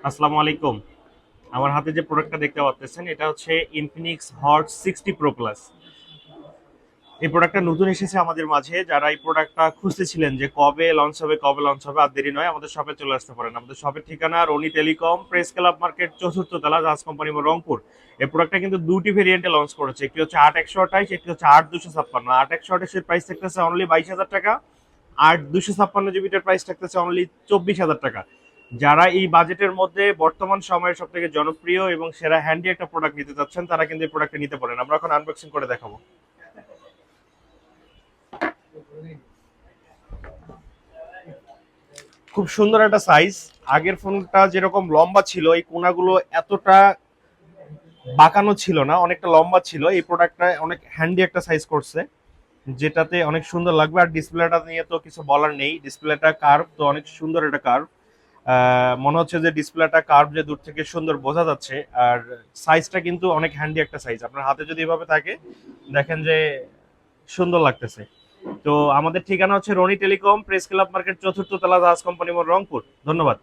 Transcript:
আসসালামু আলাইকুম। আমার হাতে যে প্রোডাক্টটা দেখতে পাচ্ছেন এটা হচ্ছে ইনফিনিক্স হট 60 প্রো প্লাস। এই প্রোডাক্টটা নতুন এসেছে আমাদের মাঝে। যারা এই প্রোডাক্টটা খুঁজতেছিলেন যে কবে লঞ্চ হবে আর দেরি নয়, আমাদের শপে চলে আসতে পারেন। আমাদের শপের ঠিকানা Roni telecom, press club market, চতুর্থ তলা, জাহাজ কোম্পানি, রংপুর। এই প্রোডাক্টটা কিন্তু দুটি ভেরিয়েন্টে লঞ্চ করেছে, একটি হচ্ছে 8128, একটি হচ্ছে 8256। 8128 এর প্রাইস থাকতেছে অনলি 22,000 টাকা, আর 256 জিবিটার প্রাইস থাকতেছে অনলি 24,000 টাকা। যারা এই বাজেটের মধ্যে বর্তমান সময়ের সব থেকে জনপ্রিয় এবং সেরা হ্যান্ডি একটা প্রোডাক্ট নিতে চাচ্ছেন, তারা কিন্তু এই প্রোডাক্টটা নিতে পারেন। আমরা এখন আনবক্সিং করে দেখাবো। খুব সুন্দর একটা সাইজ। আগের ফোনটা যেরকম লম্বা ছিল, এই কোনাগুলো এতটা বাঁকানো ছিল না, অনেকটা লম্বা ছিল। এই প্রোডাক্টটা অনেক হ্যান্ডি একটা সাইজ করছে, যেটাতে অনেক সুন্দর লাগবে। আর ডিসপ্লেটা নিয়ে তো কিছু বলার নেই, ডিসপ্লেটা কার্ভ, তো অনেক সুন্দর একটা কার্ভ। মনে হচ্ছে যে ডিসপ্লেটা কার্ভ, যে দূর থেকে সুন্দর বোঝা যাচ্ছে। আর সাইজটা কিন্তু অনেক হ্যান্ডি একটা সাইজ, আপনার হাতে যদি এভাবে থাকে দেখেন যে সুন্দর লাগতেছে। তো আমাদের ঠিকানা হচ্ছে Roni telecom, press club market, চতুর্থ তলা, জাহাজ কোম্পানি মোড়, রংপুর। ধন্যবাদ।